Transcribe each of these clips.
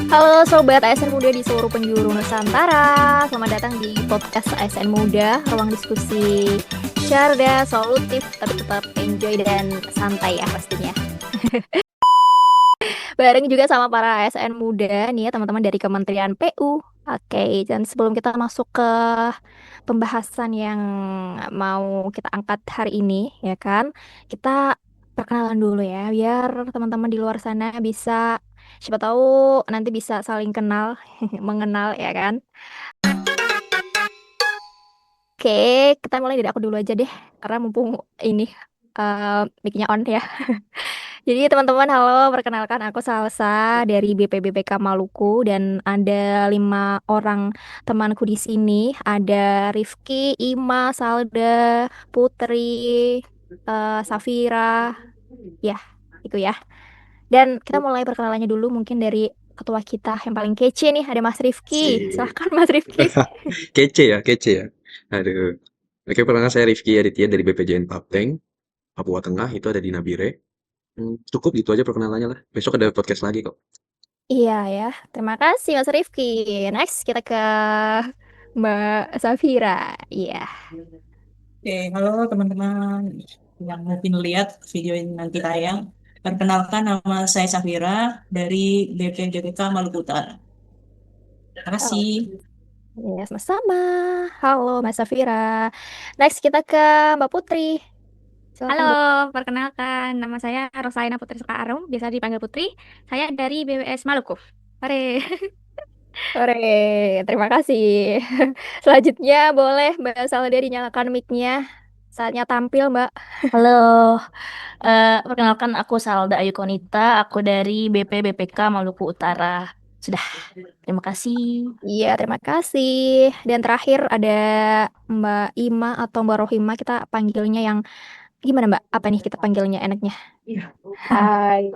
Halo Sobat ASN Muda di seluruh penjuru Nusantara. Selamat datang di podcast ASN Muda, ruang diskusi cerdas, solutif, tapi tetap enjoy dan santai ya pastinya. Bareng juga sama para ASN Muda nih ya teman-teman dari Kementerian PU. Oke, dan sebelum kita masuk ke pembahasan yang mau kita angkat hari ini, ya kan, kita perkenalan dulu ya, biar teman-teman di luar sana bisa, siapa tahu nanti bisa saling kenal, mengenal ya kan. Oke, kita mulai dari aku dulu aja deh, karena mumpung ini mic-nya on ya. Jadi teman-teman, halo, perkenalkan aku Salsa dari BPBPK Maluku dan ada 5 orang temanku di sini. Ada Rifki, Ima, Salda, Putri, Safira, ya itu ya. Dan kita mulai perkenalannya dulu mungkin dari ketua kita yang paling kece nih, ada Mas Rifki. Sip. Silahkan Mas Rifki. Kece ya, kece ya. Aduh. Oke, perkenalkan saya Rifki Aditya dari BPJN Papeng, Papua Tengah, itu ada di Nabire. Cukup gitu aja perkenalannya lah. Besok ada podcast lagi kok. Iya ya, terima kasih Mas Rifki. Next kita ke Mbak Safira. Iya. Oke, halo teman-teman yang mungkin lihat video ini nanti tayang. Perkenalkan nama saya Safira dari BPJPK Maluku Utara. Terima kasih. Ya, sama-sama. Halo, Mas Safira. Next, kita ke Mbak Putri. Halo, Silakan, Mbak. perkenalkan nama saya Rosaina Putri Sukaarum, biasa dipanggil Putri. Saya dari BWS Maluku. Hore. Sore. Terima kasih. Selanjutnya, boleh Mbak Salda dinyalakan mic-nya. Saatnya tampil, Mbak. Halo, perkenalkan aku Salda Ayu Konita, aku dari BPBPK Maluku Utara. Sudah, terima kasih. Iya, terima kasih. Dan terakhir ada Mbak Ima atau Mbak Rohima. Kita panggilnya yang gimana, Mbak? Apa nih kita panggilnya enaknya? Hai,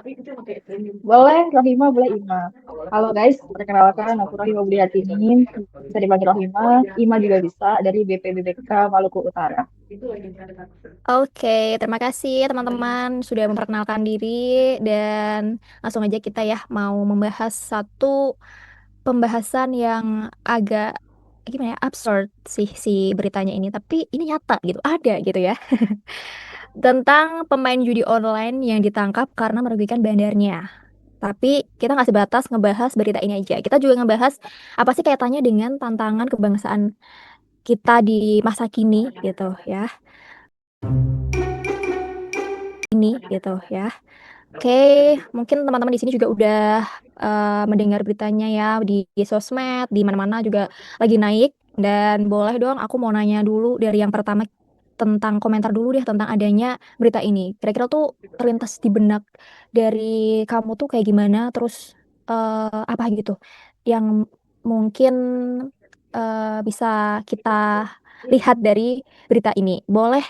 boleh Rohima, boleh Ima. Halo guys, perkenalkan aku Rohima Budi Hartini, bisa dipanggil Rohima, Ima juga bisa dari BPBBK Maluku Utara. Oke, terima kasih teman-teman sudah memperkenalkan diri dan langsung aja kita ya mau membahas satu pembahasan yang agak gimana ya absurd sih si beritanya ini, tapi ini nyata gitu, ada gitu ya. Tentang pemain judi online yang ditangkap karena merugikan bandarnya. Tapi kita nggak sebatas ngebahas berita ini aja. Kita juga ngebahas apa sih kaitannya dengan tantangan kebangsaan kita di masa kini gitu ya. Ini gitu ya. Oke, mungkin teman-teman di sini juga udah mendengar beritanya ya di sosmed, di mana-mana juga lagi naik. Dan boleh dong aku mau nanya dulu dari yang pertama tentang komentar dulu deh tentang adanya berita ini. Kira-kira tuh terlintas di benak dari kamu tuh kayak gimana? Terus apa gitu yang mungkin bisa kita lihat dari berita ini. Boleh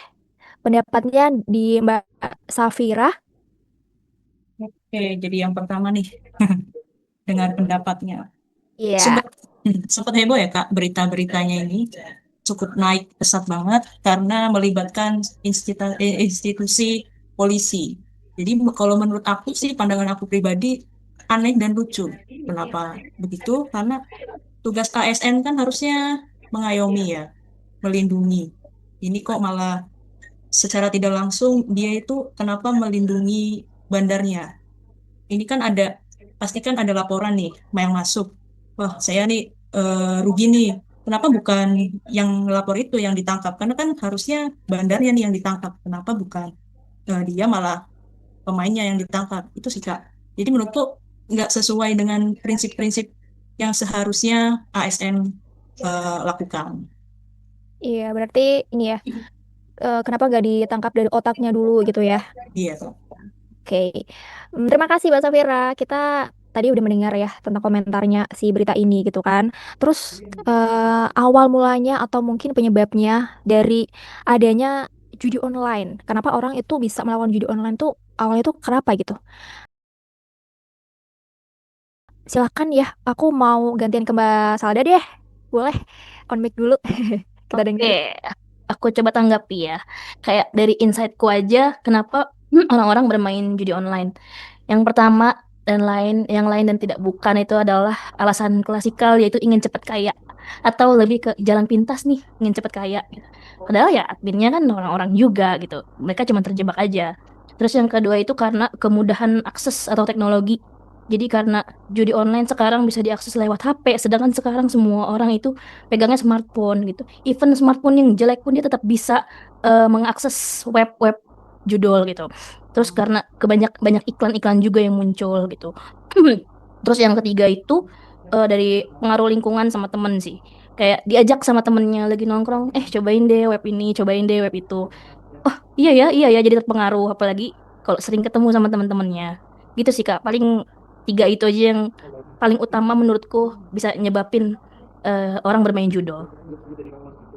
pendapatnya di Mbak Safira? Oke, jadi yang pertama nih, dengar pendapatnya. Iya. Sempat sempat heboh ya Kak, berita-beritanya ini cukup naik pesat banget karena melibatkan institusi polisi. Jadi kalau menurut aku sih, pandangan aku pribadi aneh dan lucu. Kenapa begitu? Karena tugas ASN kan harusnya mengayomi ya, melindungi. Ini kok malah secara tidak langsung dia itu kenapa melindungi bandarnya? Ini kan ada, pasti kan ada laporan nih yang masuk. Wah, saya nih rugi nih. Kenapa bukan yang lapor itu yang ditangkap? Karena kan harusnya bandarnya nih yang ditangkap. Kenapa bukan dia malah pemainnya yang ditangkap? Itu sih Kak. Jadi menurutku nggak sesuai dengan prinsip-prinsip yang seharusnya ASN lakukan. Iya, berarti ini ya, kenapa nggak ditangkap dari otaknya dulu gitu ya? Iya, Kak. Oke. Terima kasih Mbak Safira. Kita tadi udah mendengar ya tentang komentarnya si berita ini gitu kan. Terus awal mulanya atau mungkin penyebabnya dari adanya judi online. Kenapa orang itu bisa melakukan judi online tuh awalnya tuh kenapa gitu? Silakan ya, aku mau gantian ke Mbak Salda deh. Boleh on mic dulu. Kita Oke, dengerin. aku coba tanggapi ya. Kayak dari insightku aja, kenapa orang-orang bermain judi online. Yang pertama, yang lain dan tidak bukan itu adalah alasan klasikal, yaitu ingin cepat kaya, atau lebih ke jalan pintas nih, ingin cepat kaya gitu. Padahal ya adminnya kan orang-orang juga gitu, mereka cuma terjebak aja. Terus yang kedua itu karena kemudahan akses atau teknologi. Jadi karena judi online sekarang bisa diakses lewat HP, sedangkan sekarang semua orang itu pegangnya smartphone gitu. Even smartphone yang jelek pun dia tetap bisa mengakses web-web judul gitu. Terus karena banyak iklan-iklan juga yang muncul gitu. Terus yang ketiga itu dari pengaruh lingkungan sama temen sih. Kayak diajak sama temennya lagi nongkrong, cobain deh web ini, cobain deh web itu. Oh iya ya jadi terpengaruh. Apalagi kalau sering ketemu sama teman-temannya. Gitu sih Kak. Paling tiga itu aja yang paling utama menurutku bisa nyebabin orang bermain judul.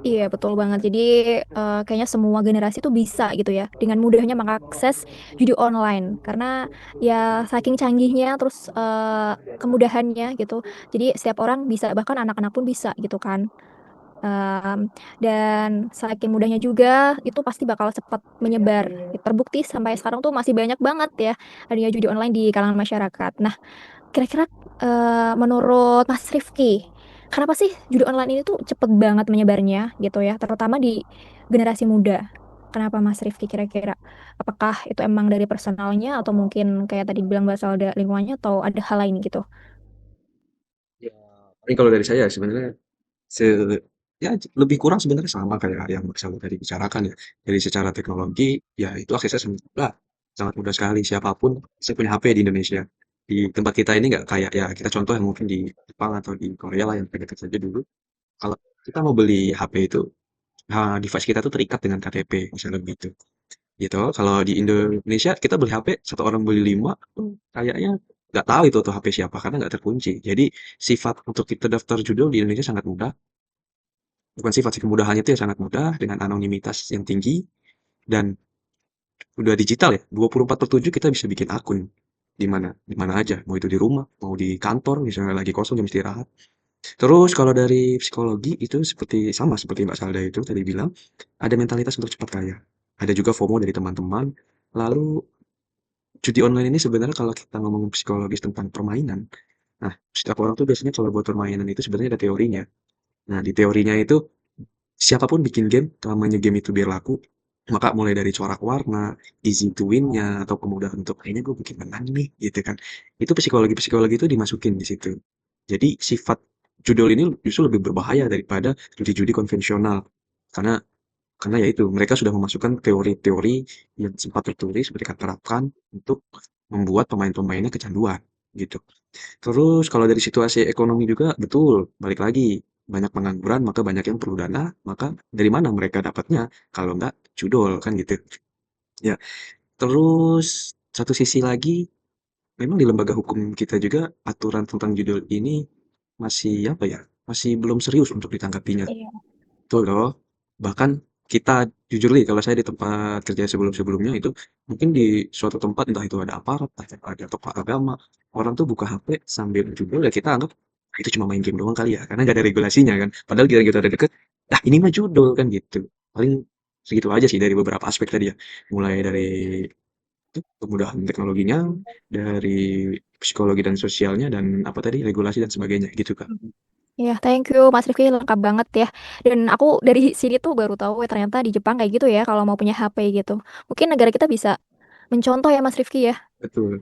Iya, betul banget. Jadi kayaknya semua generasi tuh bisa gitu ya dengan mudahnya mengakses judi online karena ya saking canggihnya terus kemudahannya gitu. Jadi setiap orang bisa bahkan anak-anak pun bisa gitu kan. Dan saking mudahnya juga itu pasti bakal cepat menyebar. Terbukti sampai sekarang tuh masih banyak banget ya adanya judi online di kalangan masyarakat. Nah, kira-kira menurut Mas Rifki, kenapa sih judi online ini tuh cepet banget menyebarnya gitu ya, terutama di generasi muda? Kenapa Mas Rifki kira-kira? Apakah itu emang dari personalnya atau mungkin kayak tadi bilang berasal dari lingkungannya atau ada hal lain gitu? Ya, tapi kalau dari saya sebenarnya se ya lebih kurang sebenarnya sama kayak yang Mas Aldo tadi bicarakan ya. Dari secara teknologi, ya itu aksesnya sangat mudah sekali. Siapapun saya punya HP di Indonesia. Di tempat kita ini nggak kayak ya kita contoh yang mungkin di Jepang atau di Korea lah yang dekat saja dulu. Kalau kita mau beli HP itu, device kita tuh terikat dengan KTP misalnya begitu. Gitu. Kalau di Indonesia kita beli HP, satu orang beli 5, kayaknya nggak tahu itu tuh HP siapa karena nggak terkunci. Jadi sifat untuk kita daftar judul di Indonesia sangat mudah. Bukan sifat sih, kemudahannya itu ya sangat mudah dengan anonimitas yang tinggi dan udah digital ya. 24/7 kita bisa bikin akun di mana aja, mau itu di rumah, mau di kantor misalnya lagi kosong jam istirahat. Terus kalau dari psikologi itu seperti Mbak Salda itu tadi bilang, ada mentalitas untuk cepat kaya. Ada juga FOMO dari teman-teman. Lalu judi online ini sebenarnya kalau kita ngomongin psikologis tentang permainan, nah setiap orang tuh biasanya kalau buat permainan itu sebenarnya ada teorinya. Nah di teorinya itu siapapun bikin game, namanya game itu biar laku, maka mulai dari corak warna, easy to win-nya, atau kemudahan untuk kayaknya gue bikin menang nih, gitu kan. Itu psikologi-psikologi itu dimasukin di situ. Jadi sifat judul ini justru lebih berbahaya daripada judi-judi konvensional. Karena ya itu, mereka sudah memasukkan teori-teori yang sempat tertulis mereka terapkan untuk membuat pemain-pemainnya kecanduan, gitu. Terus kalau dari situasi ekonomi juga betul, balik lagi, banyak pengangguran maka banyak yang perlu dana, maka dari mana mereka dapatnya kalau nggak judul kan gitu. Ya, terus satu sisi lagi memang di lembaga hukum kita juga aturan tentang judul ini masih apa ya? Masih belum serius untuk ditanggapinya. Iya. Betul loh. Bahkan kita jujur nih kalau saya di tempat kerja sebelum-sebelumnya itu mungkin di suatu tempat entah itu ada aparat, entah ada tokoh agama, orang tuh buka HP sambil judul ya kita anggap "Ah, itu cuma main game doang kali ya karena nggak ada regulasinya kan. Padahal kita ada deket, nah ini mah judul kan gitu. Paling segitu aja sih dari beberapa aspek tadi ya. Mulai dari itu, kemudahan teknologinya, dari psikologi dan sosialnya dan apa tadi regulasi dan sebagainya gitu kan. Ya, thank you Mas Rifki, lengkap banget ya. Dan aku dari sini tuh baru tahu ya ternyata di Jepang kayak gitu ya kalau mau punya HP gitu. Mungkin negara kita bisa mencontoh ya Mas Rifki ya. Betul.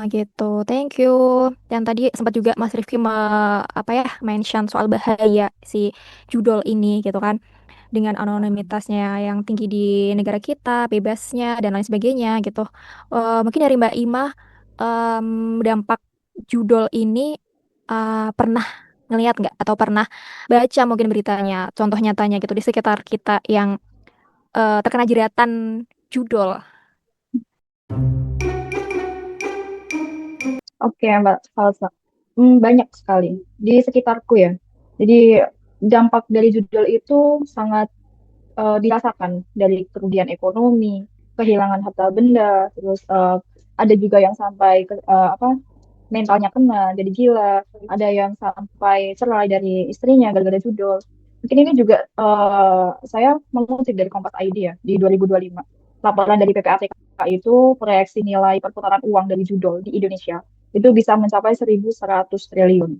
Gitu, thank you. Dan tadi sempat juga Mas Rifki apa ya mention soal bahaya si judol ini gitu kan, dengan anonimitasnya yang tinggi di negara kita, bebasnya dan lain sebagainya gitu. Mungkin dari Mbak Ima, dampak judol ini pernah ngelihat nggak atau pernah baca mungkin beritanya, contoh nyatanya gitu di sekitar kita yang terkena jeratan judol. Oke, Mbak Salsa. Banyak sekali di sekitarku ya. Jadi dampak dari judul itu sangat dirasakan dari kerugian ekonomi, kehilangan harta benda, terus ada juga yang sampai apa mentalnya kena, jadi gila, ada yang sampai cerai dari istrinya gara-gara judul. Mungkin ini juga saya mengutip dari Kompas ID ya di 2025. laporan dari PPATK itu proyeksi nilai perputaran uang dari judol di Indonesia itu bisa mencapai 1.100 triliun,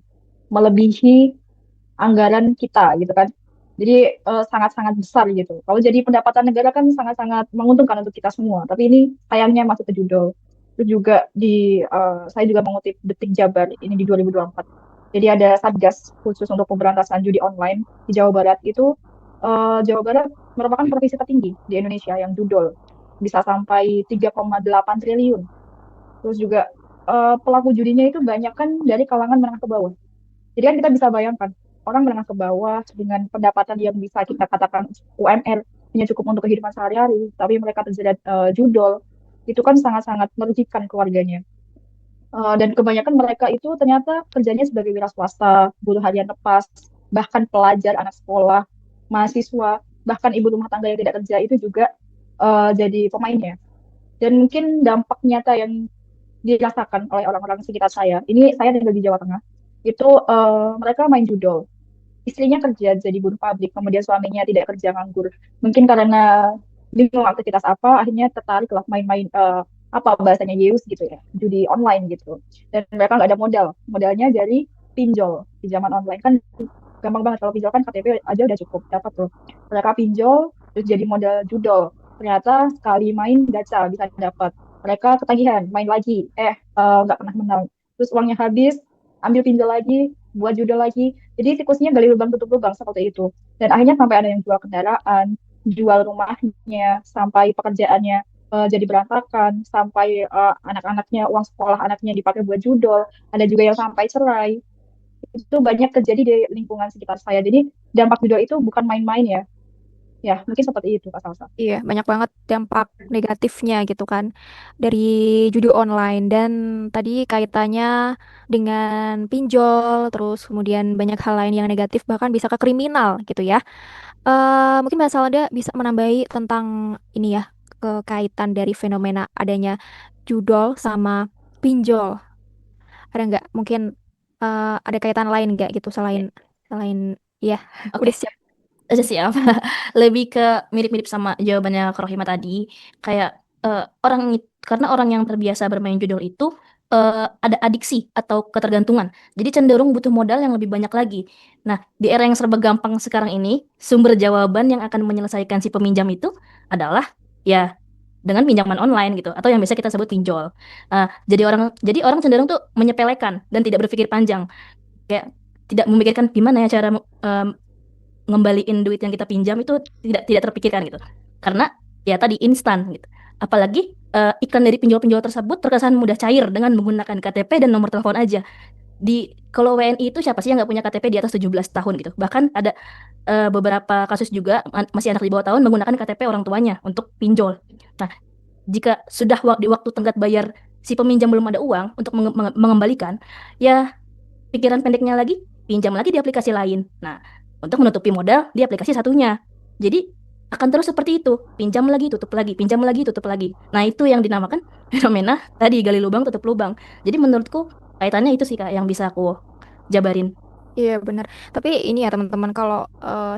melebihi anggaran kita gitu kan. Jadi sangat-sangat besar gitu. Kalau jadi pendapatan negara kan sangat-sangat menguntungkan untuk kita semua. Tapi ini sayangnya masuk ke judol. Itu juga saya juga mengutip Detik Jabar ini di 2024. Jadi ada Satgas khusus untuk pemberantasan judi online di Jawa Barat itu. Jawa Barat merupakan provinsi tertinggi di Indonesia yang judol bisa sampai 3,8 triliun. Terus juga pelaku judinya itu banyak kan dari kalangan menengah ke bawah. Jadi kan kita bisa bayangkan orang menengah ke bawah dengan pendapatan yang bisa kita katakan UMR hanya cukup untuk kehidupan sehari-hari, tapi mereka terjerat judol, itu kan sangat-sangat merugikan keluarganya. Dan kebanyakan mereka itu ternyata kerjanya sebagai wira swasta, buruh harian lepas, bahkan pelajar, anak sekolah, mahasiswa, bahkan ibu rumah tangga yang tidak kerja itu juga jadi pemainnya. Dan mungkin dampak nyata yang dirasakan oleh orang-orang sekitar saya. Ini saya tinggal di Jawa Tengah. Itu mereka main judol. Istrinya kerja jadi buruh pabrik, kemudian suaminya tidak kerja nganggur. Mungkin karena bingung aktivitas apa, akhirnya tertarik lah main-main apa bahasanya Yeus gitu ya, judi online gitu. Dan mereka nggak ada modal, modalnya dari pinjol di zaman online kan gampang banget kalau pinjol kan KTP aja udah cukup dapat tuh. Mereka pinjol terus jadi modal judol. Ternyata sekali main gacha bisa dapat. Mereka ketagihan main lagi, nggak pernah menang. Terus uangnya habis, ambil pinjol lagi, buat judol lagi. Jadi siklusnya gali lubang tutup lubang seperti itu. Dan akhirnya sampai ada yang jual kendaraan, jual rumahnya, sampai pekerjaannya jadi berantakan, sampai anak-anaknya uang sekolah anaknya dipakai buat judol. Ada juga yang sampai cerai. Itu banyak terjadi di lingkungan sekitar saya. Jadi dampak judol itu bukan main-main ya. Ya, mungkin seperti itu Kak Salsa. Iya, banyak banget dampak negatifnya gitu kan dari judi online. Dan tadi kaitannya dengan pinjol, terus kemudian banyak hal lain yang negatif, bahkan bisa ke kriminal gitu ya. Mungkin Mbak Salda bisa menambahi tentang ini ya, kekaitan dari fenomena adanya judol sama pinjol. Ada nggak? Mungkin ada kaitan lain nggak gitu selain selain ya Oke, udah siap. aja siap. Lebih ke mirip-mirip sama jawabannya Kak Rohima tadi. Kayak karena orang yang terbiasa bermain judol itu ada adiksi atau ketergantungan. Jadi cenderung butuh modal yang lebih banyak lagi. Nah, di era yang serba gampang sekarang ini, sumber jawaban yang akan menyelesaikan si peminjam itu adalah ya dengan pinjaman online gitu atau yang biasa kita sebut pinjol. Jadi orang cenderung tuh menyepelekan dan tidak berpikir panjang. Kayak tidak memikirkan gimana ya cara ngembaliin duit yang kita pinjam itu tidak terpikirkan gitu. Karena ya tadi instan gitu. Apalagi iklan dari pinjol-pinjol tersebut terkesan mudah cair dengan menggunakan KTP dan nomor telepon aja. Kalau WNI itu siapa sih yang nggak punya KTP di atas 17 tahun gitu. Bahkan ada beberapa kasus juga masih anak di bawah tahun menggunakan KTP orang tuanya untuk pinjol. Nah, jika sudah di waktu tenggat bayar si peminjam belum ada uang untuk mengembalikan, ya pikiran pendeknya lagi, pinjam lagi di aplikasi lain. Nah, untuk menutupi modal di aplikasi satunya. Jadi, akan terus seperti itu. Pinjam lagi, tutup lagi, pinjam lagi, tutup lagi. Nah, itu yang dinamakan fenomena tadi gali lubang, tutup lubang. Jadi, menurutku kaitannya itu sih Kak yang bisa aku jabarin. Iya benar. Tapi ini ya teman-teman kalau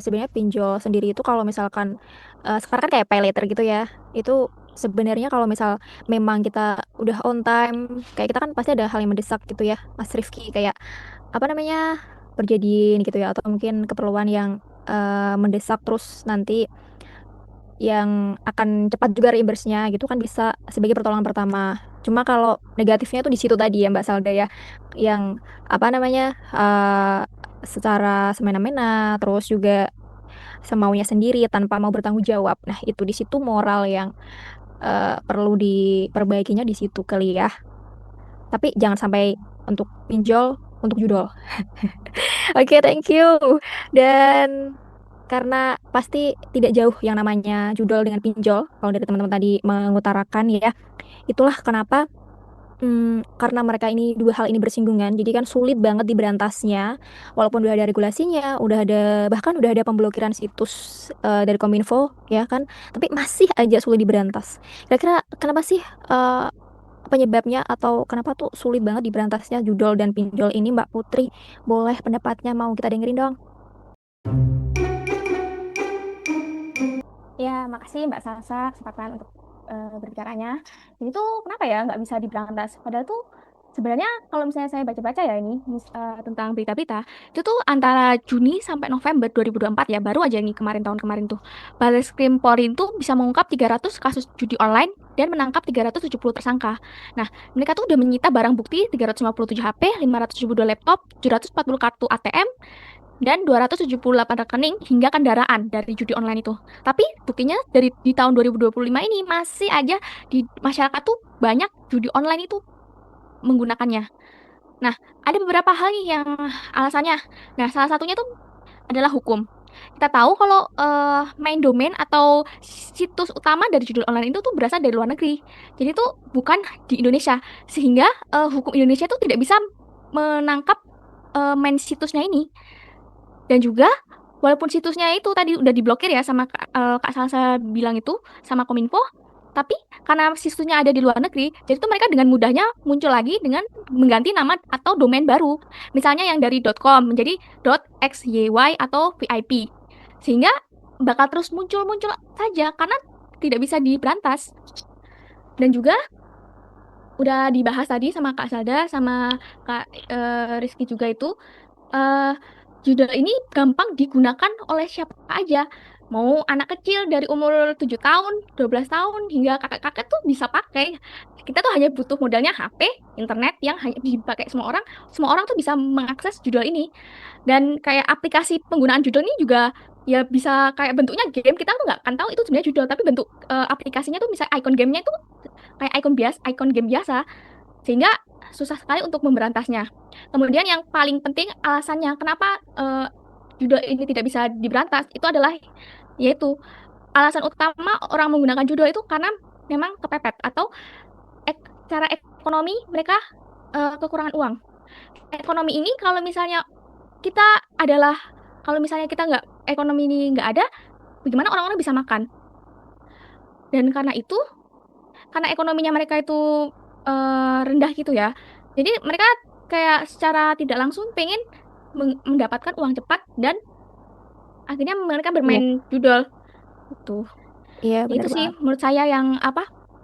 sebenarnya pinjol sendiri itu kalau misalkan sekarang kan kayak pay later gitu ya. Itu sebenarnya kalau misal memang kita udah on time, kayak kita kan pasti ada hal yang mendesak gitu ya, Mas Rifki kayak apa namanya perjanjian gitu ya atau mungkin keperluan yang mendesak terus nanti yang akan cepat juga reimburse-nya gitu kan bisa sebagai pertolongan pertama. Cuma kalau negatifnya tuh di situ tadi ya Mbak Salda ya, yang apa namanya secara semena-mena, terus juga semaunya sendiri tanpa mau bertanggung jawab. Nah itu di situ moral yang perlu diperbaikinya di situ kali ya. Tapi jangan sampai untuk pinjol, untuk judol. Oke, thank you. Dan karena pasti tidak jauh yang namanya judol dengan pinjol, kalau dari teman-teman tadi mengutarakan ya, itulah kenapa karena mereka ini dua hal ini bersinggungan, jadi kan sulit banget diberantasnya. Walaupun udah ada regulasinya, udah ada bahkan udah ada pemblokiran situs dari Kominfo ya kan, tapi masih aja sulit diberantas. Kira-kira kenapa sih penyebabnya atau kenapa tuh sulit banget diberantasnya judol dan pinjol ini Mbak Putri? Boleh pendapatnya mau kita dengerin dong? Ya, makasih Mbak Salsa kesempatan untuk berbicaranya. Jadi tuh kenapa ya nggak bisa diberantas? Padahal tuh sebenarnya kalau misalnya saya baca-baca ya ini tentang berita-berita, itu tuh antara Juni sampai November 2024 ya, baru aja ini kemarin tahun kemarin tuh. Barreskrim Polri tuh bisa mengungkap 300 kasus judi online dan menangkap 370 tersangka. Nah, mereka tuh udah menyita barang bukti 357 HP, 572 laptop, 740 kartu ATM, dan 278 rekening hingga kendaraan dari judi online itu. Tapi buktinya dari di tahun 2025 ini masih aja di masyarakat tuh banyak judi online itu menggunakannya. Nah, ada beberapa hal nih yang alasannya. Nah, salah satunya tuh adalah hukum. Kita tahu kalau main domain atau situs utama dari judi online itu tuh berasal dari luar negeri. Jadi tuh bukan di Indonesia. Sehingga hukum Indonesia tuh tidak bisa menangkap main situsnya ini. Dan juga walaupun situsnya itu tadi udah diblokir ya sama Kak Salsa bilang itu sama Kominfo, tapi karena situsnya ada di luar negeri, jadi tuh mereka dengan mudahnya muncul lagi dengan mengganti nama atau domain baru. Misalnya yang dari .com menjadi .xy atau VIP. Sehingga bakal terus muncul-muncul saja karena tidak bisa diberantas. Dan juga udah dibahas tadi sama Kak Salda sama Kak Rizky juga itu judul ini gampang digunakan oleh siapa aja. Mau anak kecil dari umur 7 tahun, 12 tahun, hingga kakek-kakek tuh bisa pakai. Kita tuh hanya butuh modalnya HP, internet yang hanya dipakai semua orang. Semua orang tuh bisa mengakses judul ini. Dan kayak aplikasi penggunaan judul ini juga ya bisa kayak bentuknya game. Kita tuh nggak akan tahu itu sebenarnya judul, tapi bentuk aplikasinya tuh misalnya icon gamenya itu kayak icon game biasa. Sehingga susah sekali untuk memberantasnya. Kemudian yang paling penting alasannya kenapa judul ini tidak bisa diberantas itu adalah yaitu alasan utama orang menggunakan judul itu karena memang kepepet atau secara ekonomi mereka kekurangan uang. Ekonomi ini kalau misalnya kita nggak ekonomi ini nggak ada, bagaimana orang-orang bisa makan? Dan karena itu, karena ekonominya mereka itu rendah gitu ya, jadi mereka kayak secara tidak langsung pengen mendapatkan uang cepat dan akhirnya mereka bermain judul itu. Iya, Itu benar sih banget. menurut saya yang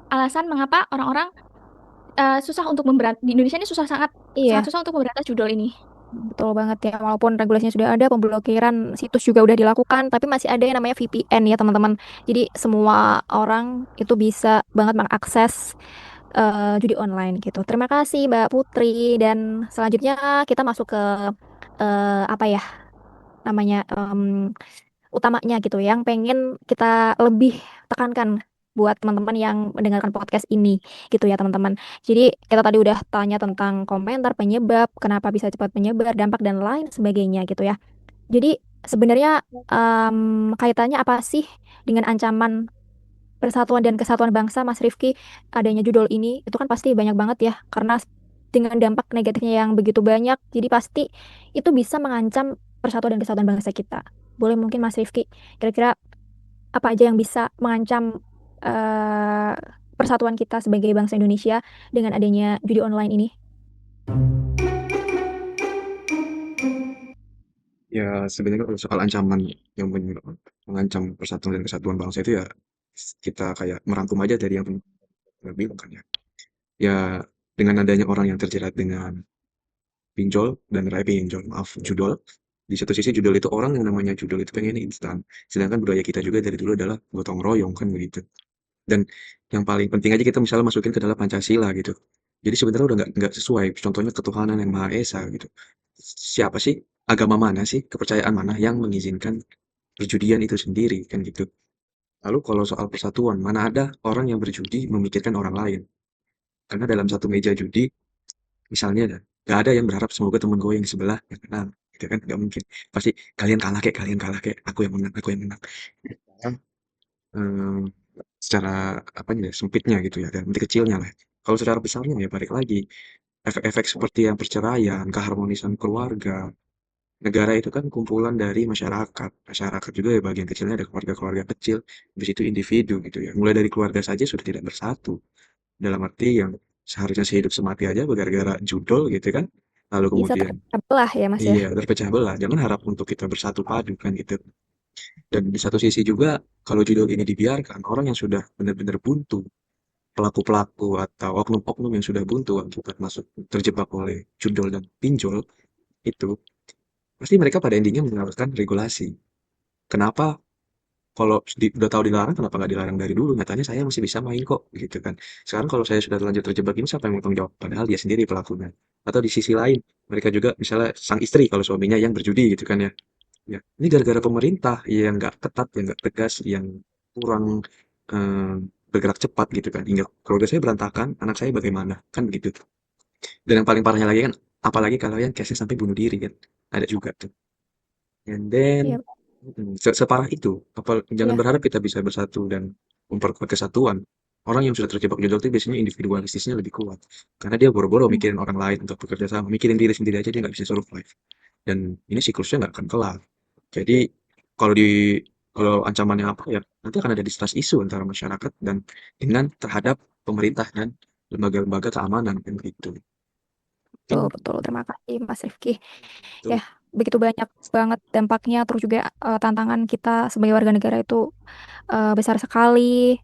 alasan mengapa orang-orang susah untuk di Indonesia ini sangat Iya, susah untuk memberantas judul ini. betul banget ya. Walaupun regulasinya sudah ada, pemblokiran situs juga udah dilakukan, tapi masih ada yang namanya VPN ya, teman-teman. Jadi semua orang itu bisa banget mengakses judi online gitu. Terima kasih Mbak Putri, dan selanjutnya kita masuk ke apa ya namanya utamanya gitu, yang pengen kita lebih tekankan buat teman-teman yang mendengarkan podcast ini gitu ya teman-teman. Jadi kita tadi udah tanya tentang komentar penyebab, kenapa bisa cepat menyebar, dampak dan lain sebagainya gitu ya. Jadi sebenarnya kaitannya apa sih dengan ancaman persatuan dan kesatuan bangsa, Mas Rifki, adanya judul ini? Itu kan pasti banyak banget ya, karena dengan dampak negatifnya yang begitu banyak, jadi pasti itu bisa mengancam persatuan dan kesatuan bangsa kita. Boleh mungkin Mas Rifki, kira-kira apa aja yang bisa mengancam eh, persatuan kita sebagai bangsa Indonesia dengan adanya judi online ini? Ya sebenarnya kalau soal ancaman yang mengancam persatuan dan kesatuan bangsa itu ya kita kayak merangkum aja dari yang bilang kan ya. Ya dengan adanya orang yang terjerat dengan pinjol dan pinjol, maaf, judol. Di satu sisi judol itu orang yang namanya judol itu pengen instan. Sedangkan budaya kita juga dari dulu adalah gotong royong kan begitu. Dan yang paling penting aja kita misalnya masukin ke dalam Pancasila gitu. Jadi sebenarnya udah nggak sesuai. Contohnya ketuhanan yang Maha Esa gitu. Siapa sih, agama mana sih, kepercayaan mana yang mengizinkan perjudian itu sendiri kan gitu. Lalu kalau soal persatuan, mana ada orang yang berjudi memikirkan orang lain. Karena dalam satu meja judi, misalnya nggak ada yang berharap semoga temen gue yang di sebelah yang menang. Gitu kan, nggak mungkin. Pasti kalian kalah kayak, aku yang menang, aku yang menang. Eee, secara apanya ya, sempitnya gitu ya, dan nanti kecilnya lah. Kalau secara besarnya ya balik lagi, efek-efek seperti yang perceraian, keharmonisan keluarga, negara itu kan kumpulan dari masyarakat. Masyarakat juga ya bagian kecilnya ada keluarga-keluarga kecil, habis itu individu gitu ya. Mulai dari keluarga saja sudah tidak bersatu. Dalam arti yang seharusnya sehidup semati aja gara-gara judol gitu kan. Lalu Bisa kemudian terpecah belah ya Mas ya. iya, terpecah belah. Jangan harap untuk kita bersatu padu kan gitu. Dan di satu sisi juga, kalau judul ini dibiarkan, orang yang sudah benar-benar buntu, pelaku-pelaku atau oknum-oknum yang sudah buntu akibat masuk terjebak oleh judul dan pinjol itu, pasti mereka pada endingnya menyalahkan regulasi. Kenapa kalau udah tahu dilarang, kenapa nggak dilarang dari dulu? Nyatanya saya masih bisa main kok, gitu kan. Sekarang kalau saya sudah terlanjur terjebak ini, siapa yang mau tanggung jawab? Padahal dia sendiri pelakunya. Atau di sisi lain, mereka juga misalnya sang istri kalau suaminya yang berjudi gitu kan ya. Ya, ini gara-gara pemerintah yang nggak ketat, yang nggak tegas, yang kurang bergerak cepat gitu kan. Hingga keluarga saya berantakan, anak saya bagaimana? Kan begitu. Dan yang paling parahnya lagi kan, apalagi kalau yang case sampai bunuh diri kan. Ada juga tuh. And then, Iya, separah itu, jangan iya, berharap kita bisa bersatu dan memperkuat kesatuan. Orang yang sudah terjebak jodol itu biasanya individualistisnya lebih kuat. Karena dia boro-boro mikirin orang lain untuk bekerja sama, mikirin diri sendiri aja dia nggak bisa survive. Dan ini siklusnya nggak akan kelar. Jadi kalau kalau ancamannya apa ya, nanti akan ada distrust isu antara masyarakat dan dengan terhadap pemerintah dan lembaga-lembaga keamanan kan gitu. betul, Mungkin betul. Terima kasih, Mas Rifki. Ya, itu begitu banyak banget dampaknya, terus juga tantangan kita sebagai warga negara itu besar sekali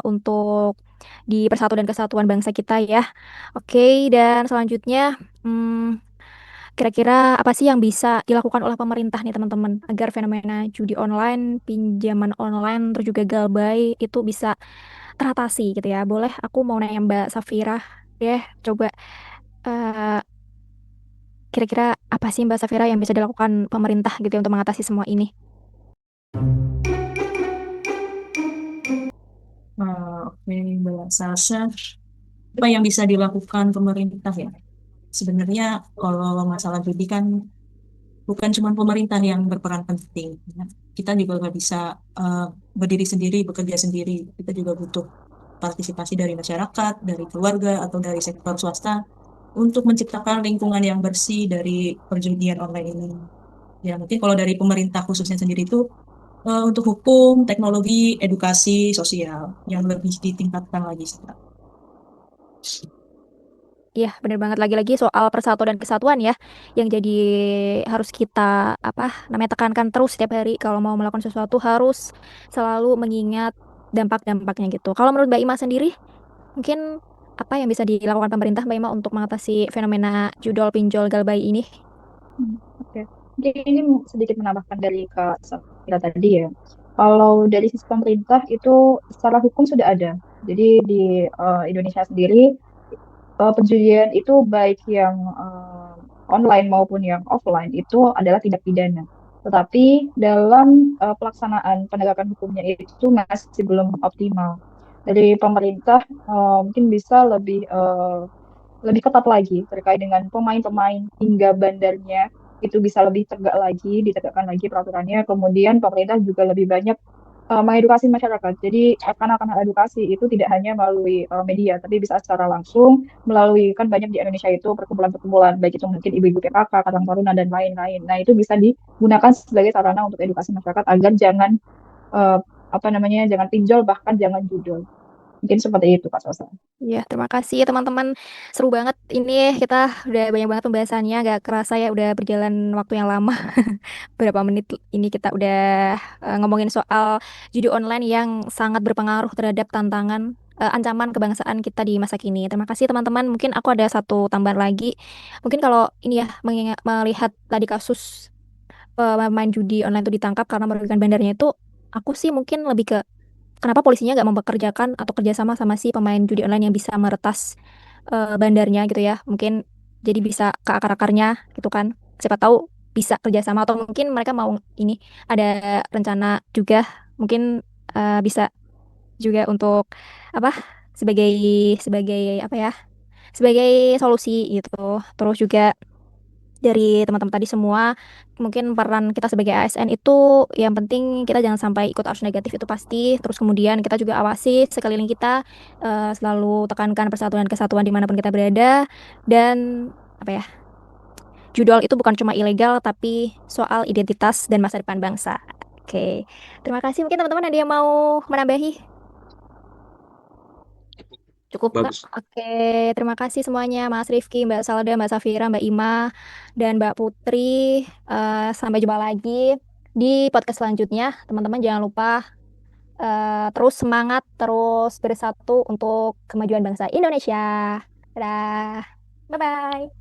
untuk di persatu dan kesatuan bangsa kita ya. Oke, dan selanjutnya, hmm, kira-kira apa sih yang bisa dilakukan oleh pemerintah nih teman-teman agar fenomena judi online, pinjaman online, terus juga galbay itu bisa teratasi gitu ya. Boleh aku mau nanya Mbak Safira deh, coba eh, kira-kira apa sih Mbak Safira yang bisa dilakukan pemerintah gitu ya untuk mengatasi semua ini? Oke, Mbak Sasha. Apa yang bisa dilakukan pemerintah ya? Sebenarnya kalau masalah judi kan bukan cuma pemerintah yang berperan penting. Ya. Kita juga nggak bisa eh, berdiri sendiri, bekerja sendiri. Kita juga butuh partisipasi dari masyarakat, dari keluarga, atau dari sektor swasta untuk menciptakan lingkungan yang bersih dari perjudian online ini. Ya, mungkin kalau dari pemerintah khususnya sendiri itu untuk hukum, teknologi, edukasi, sosial yang lebih ditingkatkan lagi. Iya, bener banget lagi-lagi soal persatuan dan kesatuan ya, yang jadi harus kita apa namanya tekankan terus setiap hari kalau mau melakukan sesuatu harus selalu mengingat dampak-dampaknya gitu. Kalau menurut Mbak Ima sendiri, mungkin apa yang bisa dilakukan pemerintah Mbak Ima untuk mengatasi fenomena judol, pinjol, galbay ini? Oke. Mungkin ini sedikit menambahkan dari Kak Safira tadi ya. Kalau dari sisi pemerintah itu secara hukum sudah ada. Jadi di Indonesia sendiri perjudian itu baik yang online maupun yang offline itu adalah tindak pidana. Tetapi dalam pelaksanaan penegakan hukumnya itu masih belum optimal. Dari pemerintah mungkin bisa lebih ketat lagi terkait dengan pemain-pemain hingga bandarnya itu bisa lebih tegak lagi, ditegakkan lagi peraturannya. Kemudian pemerintah juga lebih banyak mengedukasi masyarakat. Jadi akan edukasi itu tidak hanya melalui media, tapi bisa secara langsung melalui kan banyak di Indonesia itu perkumpulan-perkumpulan, baik itu mungkin ibu-ibu PKK, Karang Taruna dan lain-lain. Nah itu bisa digunakan sebagai sarana untuk edukasi masyarakat agar jangan eh, apa namanya jangan pinjol bahkan jangan judul. Mungkin seperti itu Kak Sosa. Iya, terima kasih ya teman-teman. Seru banget ini kita udah banyak banget pembahasannya, gak kerasa ya udah berjalan waktu yang lama. Berapa menit ini kita udah ngomongin soal judi online yang sangat berpengaruh terhadap tantangan ancaman kebangsaan kita di masa kini. Terima kasih teman-teman. Mungkin aku ada satu tambahan lagi. Mungkin kalau ini ya melihat tadi kasus pemain judi online itu ditangkap karena merugikan bandarnya itu, aku sih mungkin lebih ke kenapa polisinya nggak mempekerjakan atau kerjasama sama si pemain judi online yang bisa meretas bandarnya gitu ya. Mungkin jadi bisa ke akar-akarnya gitu kan. Siapa tahu bisa kerjasama atau mungkin mereka mau ini ada rencana juga mungkin bisa juga untuk apa sebagai sebagai apa ya sebagai solusi gitu. Terus juga dari teman-teman tadi semua, mungkin peran kita sebagai ASN itu yang penting kita jangan sampai ikut arus negatif itu pasti. Terus kemudian kita juga awasi sekeliling kita, selalu tekankan persatuan dan kesatuan dimanapun kita berada. Dan apa ya, judul itu bukan cuma ilegal tapi soal identitas dan masa depan bangsa. Oke, terima kasih. Mungkin teman-teman ada yang mau menambahi? Cukup Kak? bagus. Oke, terima kasih semuanya Mas Rifki, Mbak Salda, Mbak Safira, Mbak Ima, dan Mbak Putri. Sampai jumpa lagi. di podcast selanjutnya. Teman-teman jangan lupa terus semangat, terus bersatu untuk kemajuan bangsa Indonesia. Dadah. Bye-bye.